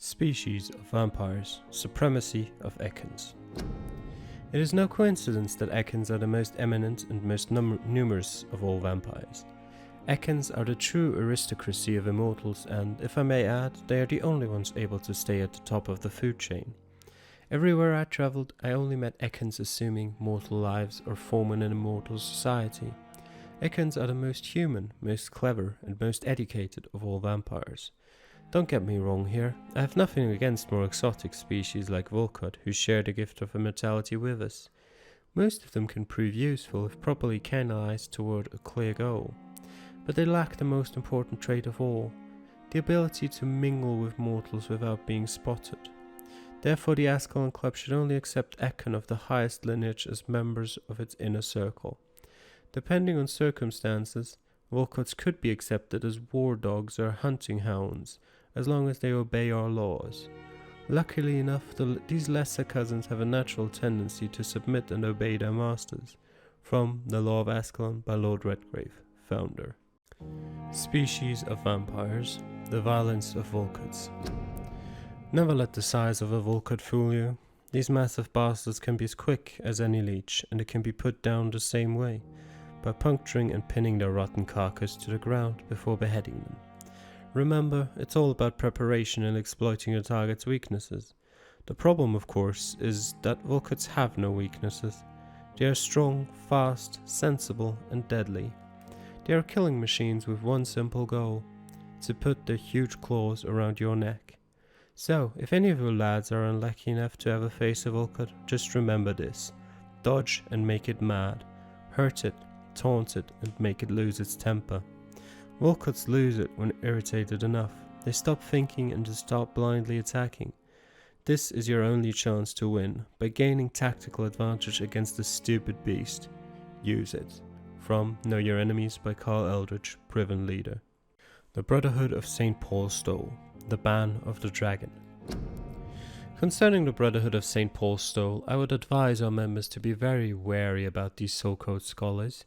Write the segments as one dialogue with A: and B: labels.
A: Species of vampires, supremacy of Ekans. It is no coincidence that Ekans are the most eminent and most numerous of all vampires. Ekans are the true aristocracy of immortals, and, if I may add, they are the only ones able to stay at the top of the food chain. Everywhere I travelled, I only met Ekans assuming mortal lives or forming an immortal society. Ekans are the most human, most clever, and most educated of all vampires. Don't get me wrong here, I have nothing against more exotic species like Volkod who share the gift of immortality with us. Most of them can prove useful if properly canalized toward a clear goal. But they lack the most important trait of all, the ability to mingle with mortals without being spotted. Therefore the Ascalon Club should only accept Ekan of the highest lineage as members of its inner circle. Depending on circumstances, Volkods could be accepted as war dogs or hunting hounds, as long as they obey our laws. Luckily enough, these lesser cousins have a natural tendency to submit and obey their masters. From The Law of Ascalon by Lord Redgrave, founder. Species of vampires, the violence of Volkods. Never let the size of a Volkod fool you. These massive bastards can be as quick as any leech, and they can be put down the same way, by puncturing and pinning their rotten carcass to the ground before beheading them. Remember, it's all about preparation and exploiting your target's weaknesses. The problem, of course, is that Volkods have no weaknesses. They are strong, fast, sensible, and deadly. They are killing machines with one simple goal: to put their huge claws around your neck. So, if any of you lads are unlucky enough to ever face a Volkod, just remember this: dodge and make it mad. Hurt it, taunt it, and make it lose its temper. Volkods lose it when irritated enough. They stop thinking and just start blindly attacking. This is your only chance to win, by gaining tactical advantage against the stupid beast. Use it. From Know Your Enemies by Carl Eldridge, Priven Leader. The Brotherhood of St. Paul's Stole, the Ban of the Dragon. Concerning the Brotherhood of St. Paul's Stole, I would advise our members to be very wary about these so-called scholars.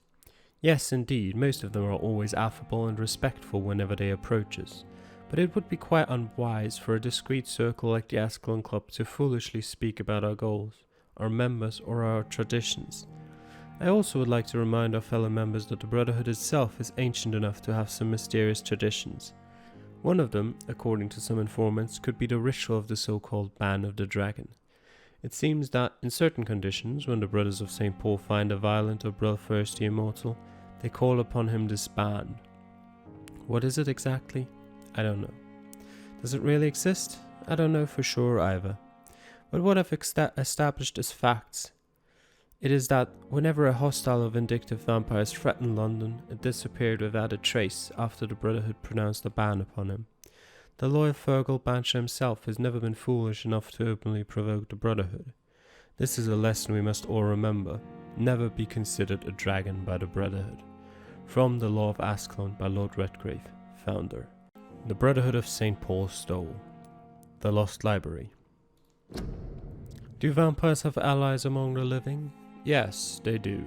A: Yes, indeed, most of them are always affable and respectful whenever they approach us, but it would be quite unwise for a discreet circle like the Ascalon Club to foolishly speak about our goals, our members, or our traditions. I also would like to remind our fellow members that the Brotherhood itself is ancient enough to have some mysterious traditions. One of them, according to some informants, could be the ritual of the so-called Ban of the Dragon. It seems that, in certain conditions, when the Brothers of St. Paul find a violent or bloodthirsty immortal, they call upon him this ban. What is it exactly? I don't know. Does it really exist? I don't know for sure either. But what I've established as facts, it is that whenever a hostile or vindictive vampire threatened London, it disappeared without a trace after the Brotherhood pronounced a ban upon him. The loyal Fergal Bancher himself has never been foolish enough to openly provoke the Brotherhood. This is a lesson we must all remember. Never be considered a dragon by the Brotherhood. From The Law of Ascalon by Lord Redgrave, founder. The Brotherhood of St. Paul's Stole, the Lost Library. Do vampires have allies among the living? Yes, they do.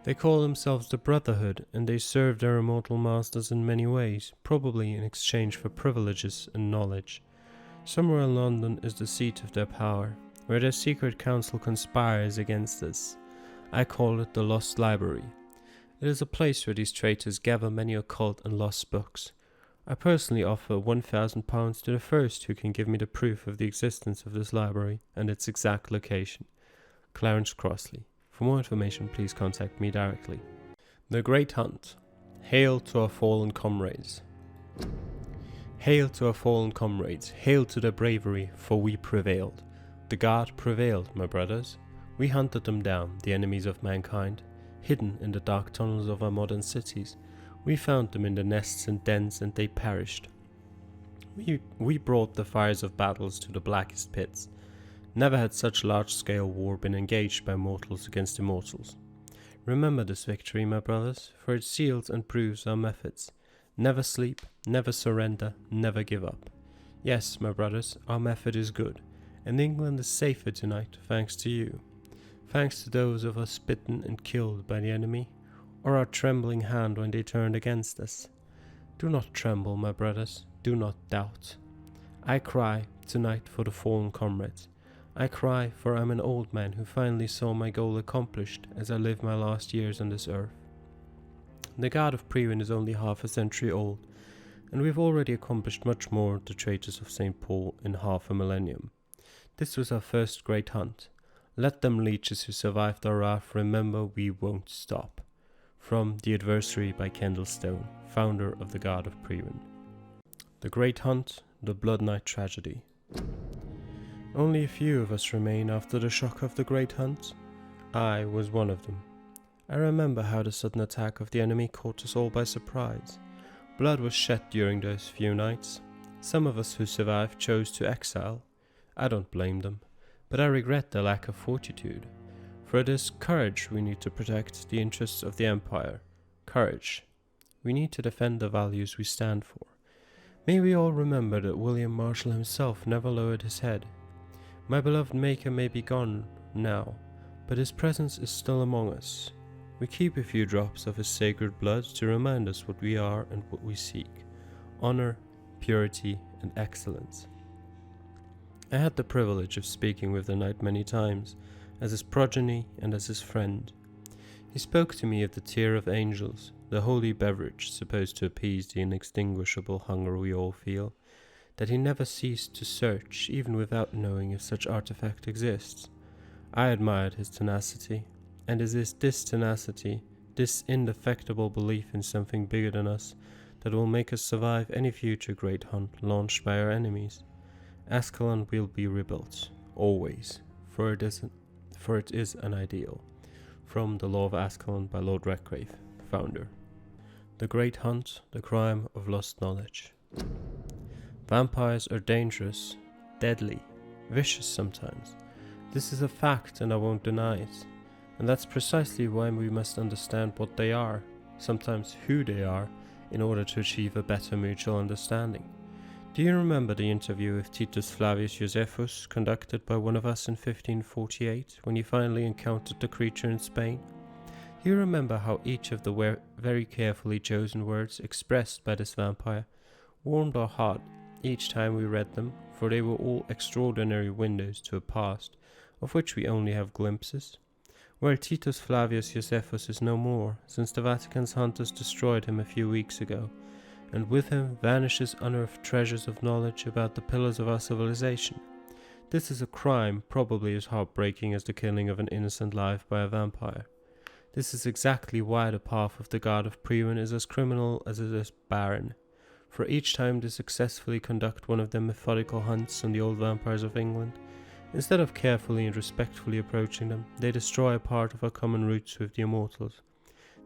A: They call themselves the Brotherhood, and they serve their immortal masters in many ways, probably in exchange for privileges and knowledge. Somewhere in London is the seat of their power, where their secret council conspires against us. I call it the Lost Library. It is a place where these traitors gather many occult and lost books. I personally offer £1,000 to the first who can give me the proof of the existence of this library and its exact location. Clarence Crossley. For more information, please contact me directly. The Great Hunt. Hail to our fallen comrades. Hail to our fallen comrades. Hail to their bravery, for we prevailed. The God prevailed, my brothers. We hunted them down, the enemies of mankind, hidden in the dark tunnels of our modern cities. We found them in the nests and dens, and they perished. We brought the fires of battles to the blackest pits. Never had such large-scale war been engaged by mortals against immortals. Remember this victory, my brothers, for it seals and proves our methods. Never sleep, never surrender, never give up. Yes, my brothers, our method is good, and England is safer tonight thanks to you. Thanks to those of us bitten and killed by the enemy, or our trembling hand when they turned against us. Do not tremble, my brothers, do not doubt. I cry, tonight for the fallen comrades. I cry, for I'm an old man who finally saw my goal accomplished as I live my last years on this earth. The God of Priwen is only half a century old, and we've already accomplished much more, the traitors of St. Paul, in half a millennium. This was our first great hunt. Let them leeches who survived our wrath remember we won't stop. From The Adversary by Kendall Stone, founder of the God of Priwen. The Great Hunt, the Blood Night Tragedy. Only a few of us remain after the shock of the Great Hunt. I was one of them. I remember how the sudden attack of the enemy caught us all by surprise. Blood was shed during those few nights. Some of us who survived chose to exile. I don't blame them, but I regret their lack of fortitude. For it is courage we need to protect the interests of the Empire. Courage. We need to defend the values we stand for. May we all remember that William Marshall himself never lowered his head. My beloved Maker may be gone now, but his presence is still among us. We keep a few drops of his sacred blood to remind us what we are and what we seek. Honor, purity, and excellence. I had the privilege of speaking with the knight many times, as his progeny and as his friend. He spoke to me of the tear of angels, the holy beverage supposed to appease the inextinguishable hunger we all feel, that he never ceased to search, even without knowing if such artifact exists. I admired his tenacity, and it is this tenacity, this indefectible belief in something bigger than us, that will make us survive any future great hunt launched by our enemies. Ascalon will be rebuilt, always, for it is an ideal. From The Law of Ascalon by Lord Redgrave, founder. The Great Hunt, the Crime of Lost Knowledge. Vampires are dangerous, deadly, vicious sometimes. This is a fact and I won't deny it. And that's precisely why we must understand what they are, sometimes who they are, in order to achieve a better mutual understanding. Do you remember the interview with Titus Flavius Josephus conducted by one of us in 1548 when he finally encountered the creature in Spain? Do you remember how each of the very carefully chosen words expressed by this vampire warmed our heart each time we read them, for they were all extraordinary windows to a past of which we only have glimpses? Well, Titus Flavius Josephus is no more, since the Vatican's hunters destroyed him a few weeks ago, and with him vanishes unearthed treasures of knowledge about the pillars of our civilization. This is a crime probably as heartbreaking as the killing of an innocent life by a vampire. This is exactly why the path of the God of Priwen is as criminal as it is barren, for each time they successfully conduct one of their methodical hunts on the old vampires of England, instead of carefully and respectfully approaching them, they destroy a part of our common roots with the immortals.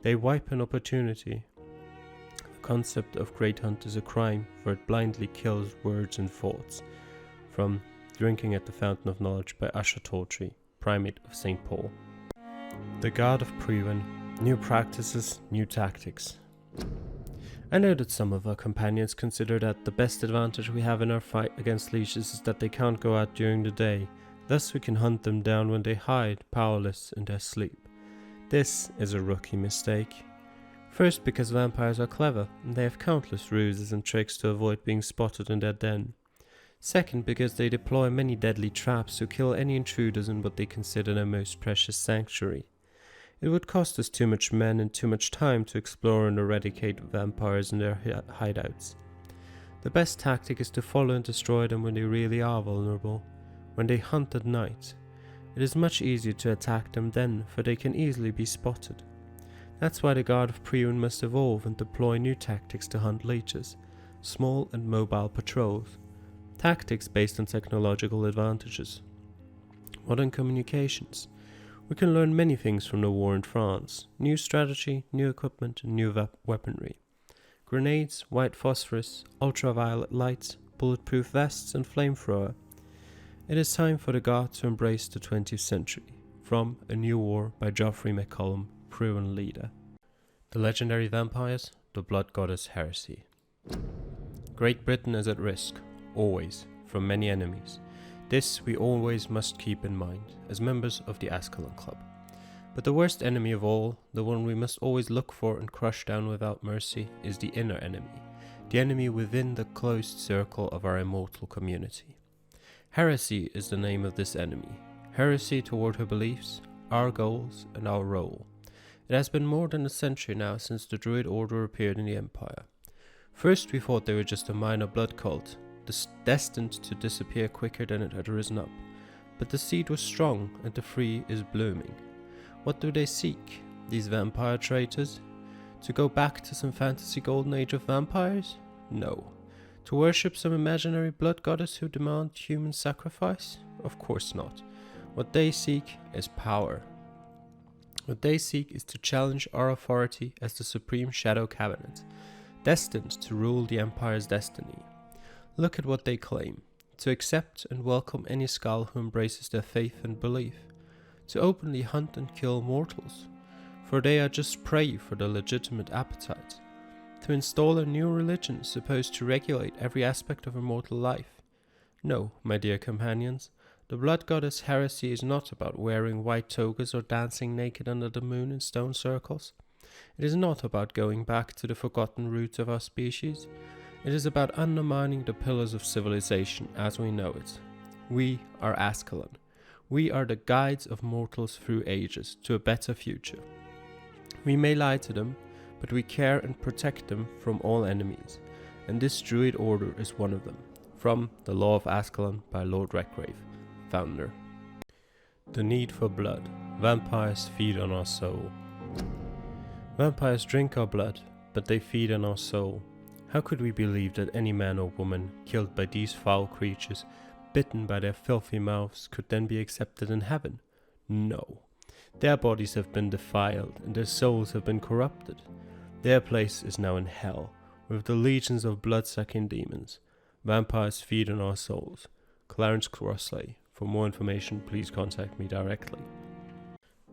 A: They wipe an opportunity. The concept of great hunt is a crime, for it blindly kills words and thoughts. From Drinking at the Fountain of Knowledge by Usher Tawtry, Primate of St. Paul. The God of Priwen, new practices, new tactics. I know that some of our companions consider that the best advantage we have in our fight against leeches is that they can't go out during the day, thus we can hunt them down when they hide, powerless, in their sleep. This is a rookie mistake. First, because vampires are clever, and they have countless ruses and tricks to avoid being spotted in their den. Second, because they deploy many deadly traps to kill any intruders in what they consider their most precious sanctuary. It would cost us too much men and too much time to explore and eradicate vampires in their hideouts. The best tactic is to follow and destroy them when they really are vulnerable, when they hunt at night. It is much easier to attack them then, for they can easily be spotted. That's why the God of Priwen must evolve and deploy new tactics to hunt leeches, small and mobile patrols, tactics based on technological advantages. Modern communications. We can learn many things from the war in France: new strategy, new equipment, and new weaponry. Grenades, white phosphorus, ultraviolet light, bulletproof vests, and flamethrower. It is time for the God to embrace the 20th century. From A New War by Geoffrey McCollum, Priwen leader. The legendary vampires, the blood goddess heresy. Great Britain is at risk, always, from many enemies. This we always must keep in mind, as members of the Ascalon Club. But the worst enemy of all, the one we must always look for and crush down without mercy, is the inner enemy, the enemy within the closed circle of our immortal community. Heresy is the name of this enemy. Heresy toward her beliefs, our goals, and our role. It has been more than a century now since the Druid Order appeared in the Empire. First we thought they were just a minor blood cult, destined to disappear quicker than it had risen up. But the seed was strong and the tree is blooming. What do they seek, these vampire traitors? To go back to some fantasy golden age of vampires? No. To worship some imaginary blood goddess who demand human sacrifice? Of course not. What they seek is power. What they seek is to challenge our authority as the Supreme Shadow Cabinet, destined to rule the Empire's destiny. Look at what they claim: to accept and welcome any Skull who embraces their faith and belief, to openly hunt and kill mortals, for they are just prey for their legitimate appetite, to install a new religion supposed to regulate every aspect of immortal life. No, my dear companions, the blood goddess heresy is not about wearing white togas or dancing naked under the moon in stone circles. It is not about going back to the forgotten roots of our species. It is about undermining the pillars of civilization as we know it. We are Ascalon. We are the guides of mortals through ages to a better future. We may lie to them, but we care and protect them from all enemies, and this Druid Order is one of them. From The Law of Ascalon by Lord Redgrave, founder. The need for blood. Vampires feed on our soul. Vampires drink our blood, but they feed on our soul. How could we believe that any man or woman killed by these foul creatures, bitten by their filthy mouths, could then be accepted in heaven? No. Their bodies have been defiled, and their souls have been corrupted. Their place is now in hell, with the legions of blood-sucking demons. Vampires feed on our souls. Clarence Crossley. For more information, please contact me directly.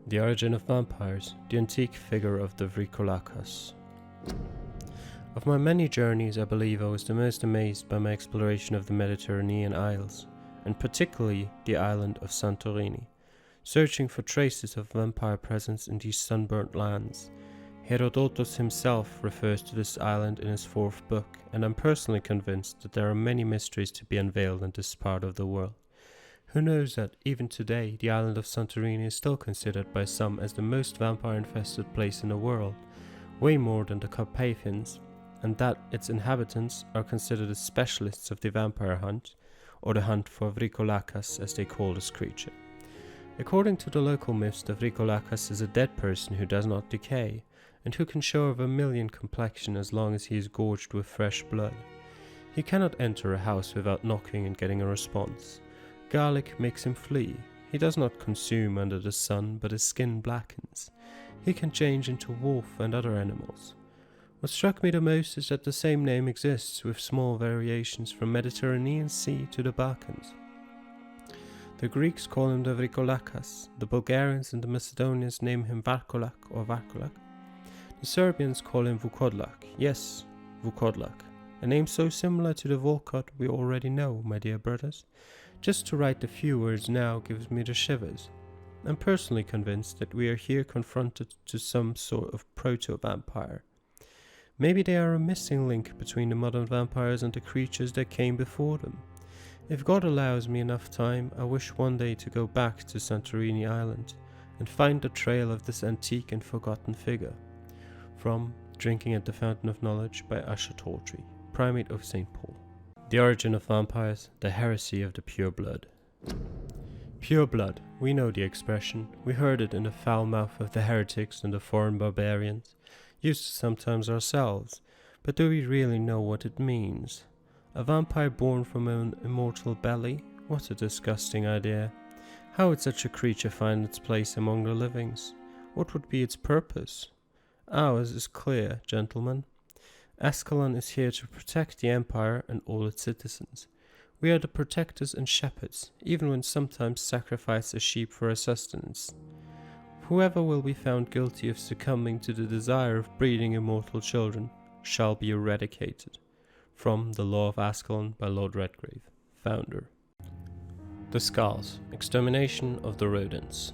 A: The origin of vampires, the antique figure of the Vricolakas. Of my many journeys, I believe I was the most amazed by my exploration of the Mediterranean Isles, and particularly the island of Santorini, searching for traces of vampire presence in these sunburnt lands. Herodotus himself refers to this island in his 4th book, and I'm personally convinced that there are many mysteries to be unveiled in this part of the world. Who knows that even today the island of Santorini is still considered by some as the most vampire-infested place in the world, way more than the Carpathians, and that its inhabitants are considered as specialists of the vampire hunt, or the hunt for Vricolakas as they call this creature. According to the local myths, the Vricolakas is a dead person who does not decay, and who can show a vermilion complexion as long as he is gorged with fresh blood. He cannot enter a house without knocking and getting a response. Garlic makes him flee. He does not consume under the sun, but his skin blackens. He can change into wolf and other animals. What struck me the most is that the same name exists with small variations from Mediterranean Sea to the Balkans. The Greeks call him the Vricolakas, the Bulgarians and the Macedonians name him Varkolak or Varkolak. The Serbians call him Vukodlak, yes, Vukodlak, a name so similar to the Volkot we already know, my dear brothers. Just to write the few words now gives me the shivers. I'm personally convinced that we are here confronted to some sort of proto-vampire. Maybe they are a missing link between the modern vampires and the creatures that came before them. If God allows me enough time, I wish one day to go back to Santorini Island and find the trail of this antique and forgotten figure. From Drinking at the Fountain of Knowledge by Usher Tawdry, Primate of St. Paul. The origin of vampires, the heresy of the pure blood. Pure blood, we know the expression. We heard it in the foul mouth of the heretics and the foreign barbarians, used sometimes ourselves, but do we really know what it means? A vampire born from an immortal belly? What a disgusting idea. How would such a creature find its place among the livings? What would be its purpose? Ours is clear, gentlemen. Ascalon is here to protect the Empire and all its citizens. We are the protectors and shepherds, even when sometimes sacrifice a sheep for a sustenance. Whoever will be found guilty of succumbing to the desire of breeding immortal children shall be eradicated. From The Law of Ascalon by Lord Redgrave, founder. The Skulls, extermination of the rodents.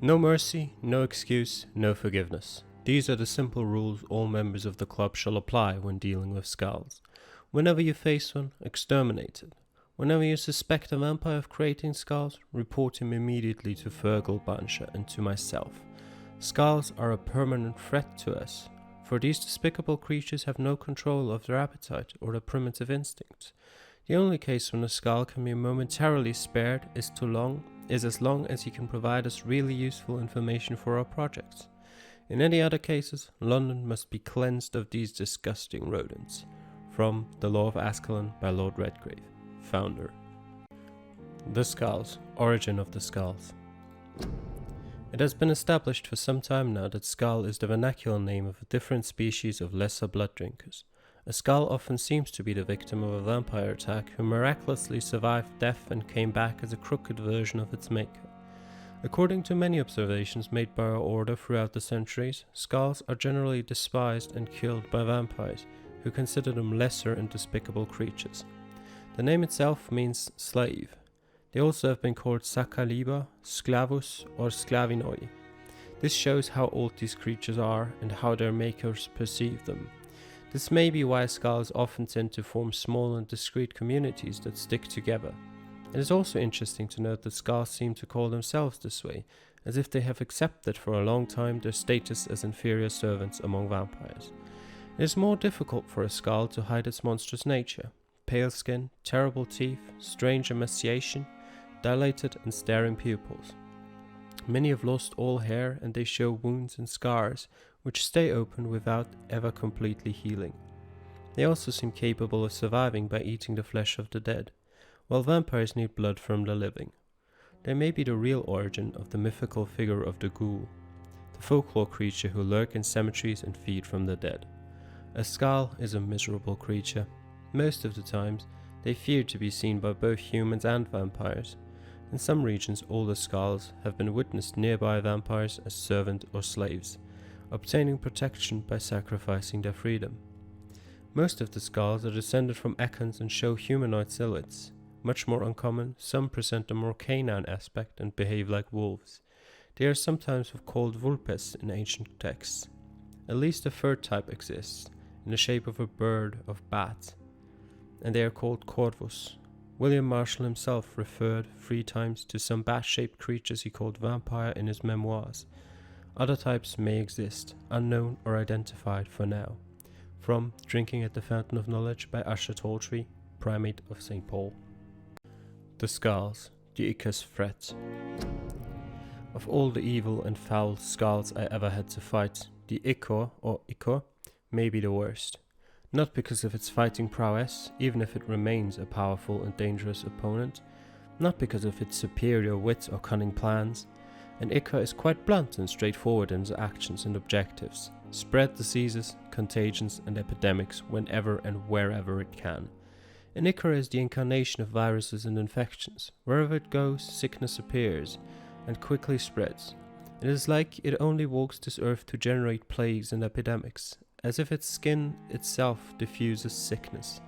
A: No mercy, no excuse, no forgiveness. These are the simple rules all members of the club shall apply when dealing with skulls. Whenever you face one, exterminate it. Whenever you suspect a vampire of creating skulls, report him immediately to Fergal Bansha and to myself. Skulls are a permanent threat to us, for these despicable creatures have no control of their appetite or their primitive instincts. The only case when a skull can be momentarily spared is as long as he can provide us really useful information for our projects. In any other cases, London must be cleansed of these disgusting rodents. From The Law of Ascalon by Lord Redgrave, founder. The Skulls. Origin of the Skulls. It has been established for some time now that skull is the vernacular name of a different species of lesser blood drinkers. A skull often seems to be the victim of a vampire attack who miraculously survived death and came back as a crooked version of its maker. According to many observations made by our order throughout the centuries, skulls are generally despised and killed by vampires, who consider them lesser and despicable creatures. The name itself means slave. They also have been called Sakaliba, Sklavus, or Sklavinoi. This shows how old these creatures are and how their makers perceive them. This may be why skulls often tend to form small and discrete communities that stick together. It is also interesting to note that skulls seem to call themselves this way, as if they have accepted for a long time their status as inferior servants among vampires. It is more difficult for a skull to hide its monstrous nature. Pale skin, terrible teeth, strange emaciation, dilated and staring pupils. Many have lost all hair and they show wounds and scars, which stay open without ever completely healing. They also seem capable of surviving by eating the flesh of the dead, while vampires need blood from the living. They may be the real origin of the mythical figure of the ghoul, the folklore creature who lurk in cemeteries and feed from the dead. A skull is a miserable creature. Most of the times, they fear to be seen by both humans and vampires. In some regions, older skulls have been witnessed nearby vampires as servant or slaves, obtaining protection by sacrificing their freedom. Most of the skulls are descended from Ekans and show humanoid silhouettes. Much more uncommon, some present a more canine aspect and behave like wolves. They are sometimes called vulpes in ancient texts. At least a third type exists, in the shape of a bird of bat, and they are called corvus. William Marshall himself referred 3 times to some bat-shaped creatures he called vampire in his memoirs. Other types may exist, unknown or identified for now. From Drinking at the Fountain of Knowledge by Usher Tawdry, Primate of St. Paul. The Skulls, the Icar's Threat. Of all the evil and foul skulls I ever had to fight, the Ichor, or Ichor, may be the worst. Not because of its fighting prowess, even if it remains a powerful and dangerous opponent, not because of its superior wit or cunning plans. An Ichor is quite blunt and straightforward in its actions and objectives: spread diseases, contagions and epidemics whenever and wherever it can. An Ichor is the incarnation of viruses and infections. Wherever it goes, sickness appears and quickly spreads. It is like it only walks this earth to generate plagues and epidemics, as if its skin itself diffuses sickness.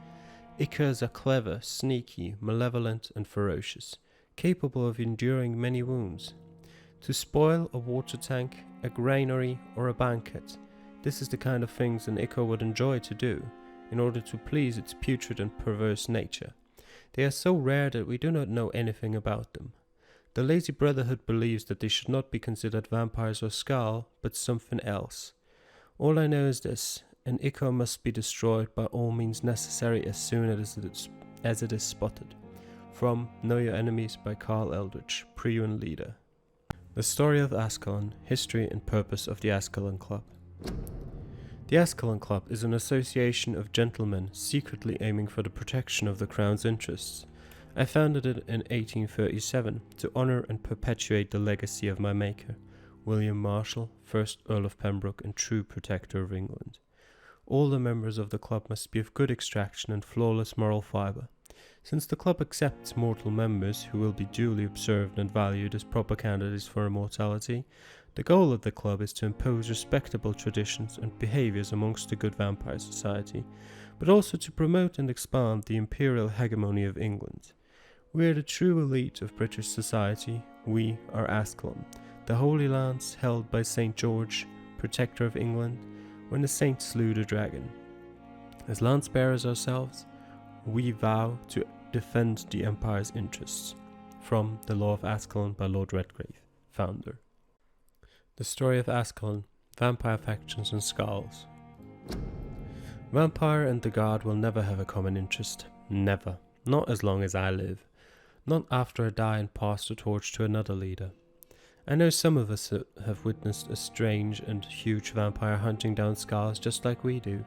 A: Ichors are clever, sneaky, malevolent and ferocious, capable of enduring many wounds. To spoil a water tank, a granary or a banquet, this is the kind of things an Ichor would enjoy to do, in order to please its putrid and perverse nature. They are so rare that we do not know anything about them. The Lazy Brotherhood believes that they should not be considered vampires or skull, but something else. All I know is this: an Ichor must be destroyed by all means necessary as soon as it is spotted. From Know Your Enemies by Carl Eldridge, Priun leader. The Story of Ascalon, History and Purpose of the Ascalon Club. The Ascalon Club is an association of gentlemen secretly aiming for the protection of the Crown's interests. I founded it in 1837 to honour and perpetuate the legacy of my maker, William Marshall, 1st Earl of Pembroke and true protector of England. All the members of the club must be of good extraction and flawless moral fibre. Since the club accepts mortal members who will be duly observed and valued as proper candidates for immortality, the goal of the club is to impose respectable traditions and behaviours amongst the good vampire society, but also to promote and expand the imperial hegemony of England. We are the true elite of British society. We are Ascalon, the Holy Lance held by St. George, protector of England, when the saint slew the dragon. As lance bearers ourselves, we vow to defend the Empire's interests. From The Law of Ascalon by Lord Redgrave, founder. The story of Ascalon, vampire factions and skulls. Vampire and the God will never have a common interest. Never. Not as long as I live. Not after I die and pass the torch to another leader. I know some of us have witnessed a strange and huge vampire hunting down skulls just like we do.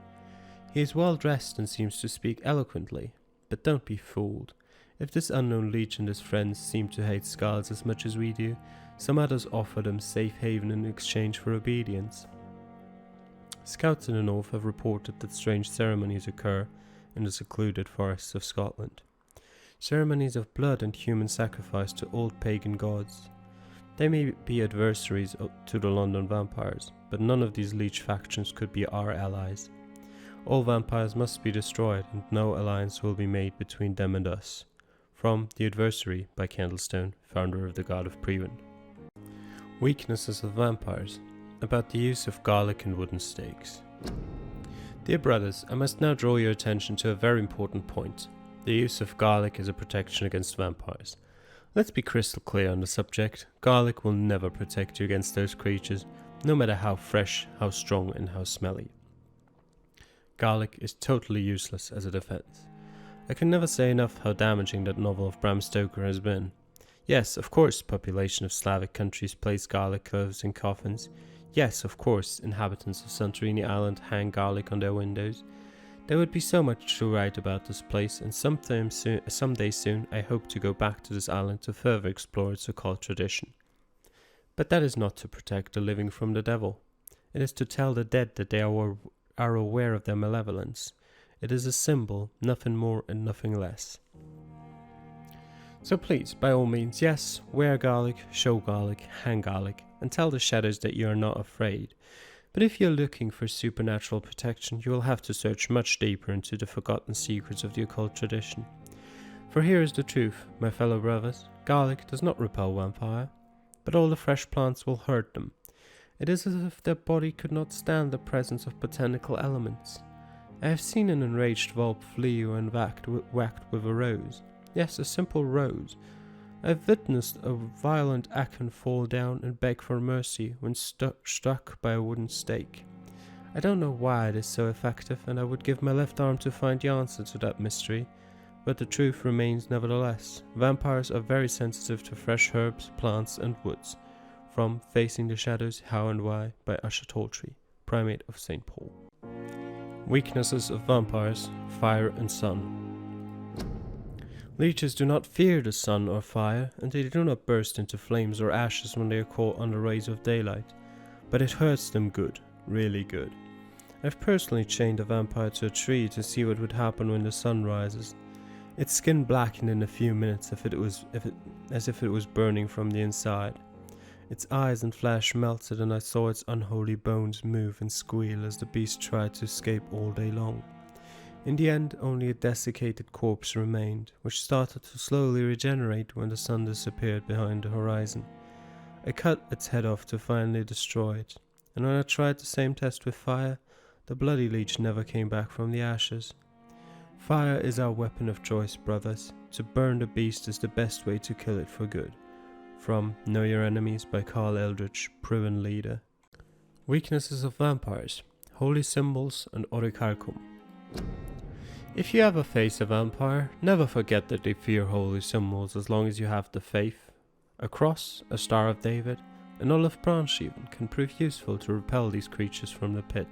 A: He is well dressed and seems to speak eloquently, but don't be fooled. If this unknown leech and his friends seem to hate skulls as much as we do, some others offer them safe haven in exchange for obedience. Scouts in the north have reported that strange ceremonies occur in the secluded forests of Scotland. Ceremonies of blood and human sacrifice to old pagan gods. They may be adversaries to the London vampires, but none of these leech factions could be our allies. All vampires must be destroyed, and no alliance will be made between them and us. From The Adversary by Candlestone, founder of the God of Previn. Weaknesses of vampires. About the use of garlic and wooden stakes. Dear brothers, I must now draw your attention to a very important point. The use of garlic as a protection against vampires. Let's be crystal clear on the subject. Garlic will never protect you against those creatures, no matter how fresh, how strong, and how smelly. Garlic is totally useless as a defense. I can never say enough how damaging that novel of Bram Stoker has been. Yes, of course, population of Slavic countries place garlic cloves in coffins. Yes, of course, inhabitants of Santorini Island hang garlic on their windows. There would be so much to write about this place, and someday soon I hope to go back to this island to further explore its occult tradition. But that is not to protect the living from the devil. It is to tell the dead that they are aware of their malevolence. It is a symbol, nothing more and nothing less. So please, by all means, yes, wear garlic, show garlic, hang garlic, and tell the shadows that you are not afraid. But if you're looking for supernatural protection, you will have to search much deeper into the forgotten secrets of the occult tradition. For here is the truth, my fellow brothers. Garlic does not repel vampire, but all the fresh plants will hurt them. It is as if their body could not stand the presence of botanical elements. I have seen an enraged Vulp flee when whacked with a rose. Yes, a simple rose. I have witnessed a violent Achen fall down and beg for mercy when struck by a wooden stake. I don't know why it is so effective, and I would give my left arm to find the answer to that mystery, but the truth remains nevertheless. Vampires are very sensitive to fresh herbs, plants, and woods. From Facing the Shadows, How and Why by Usher Tawtry, Primate of St. Paul. Weaknesses of vampires, fire and sun. Leeches do not fear the sun or fire, and they do not burst into flames or ashes when they are caught on the rays of daylight. But it hurts them good, really good. I've personally chained a vampire to a tree to see what would happen when the sun rises. Its skin blackened in a few minutes as if it was burning from the inside. Its eyes and flesh melted, and I saw its unholy bones move and squeal as the beast tried to escape all day long. In the end, only a desiccated corpse remained, which started to slowly regenerate when the sun disappeared behind the horizon. I cut its head off to finally destroy it, and when I tried the same test with fire, the bloody leech never came back from the ashes. Fire is our weapon of choice, brothers. To burn the beast is the best way to kill it for good. From Know Your Enemies by Carl Eldritch, Proven Leader. Weaknesses of vampires, holy symbols and orichalcum. If you ever face a vampire, never forget that they fear holy symbols as long as you have the faith. A cross, a Star of David, an olive branch even can prove useful to repel these creatures from the pit.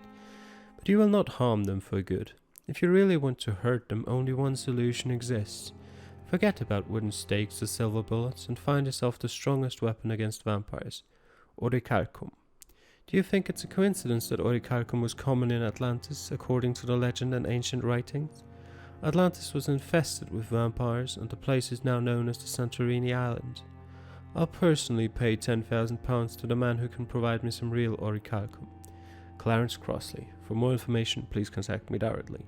A: But you will not harm them for good. If you really want to hurt them, only one solution exists. Forget about wooden stakes or silver bullets and find yourself the strongest weapon against vampires, orichalcum. Do you think it's a coincidence that orichalcum was common in Atlantis, according to the legend and ancient writings? Atlantis was infested with vampires, and the place is now known as the Santorini Island. I'll personally pay £10,000 to the man who can provide me some real orichalcum. Clarence Crossley. For more information, please contact me directly.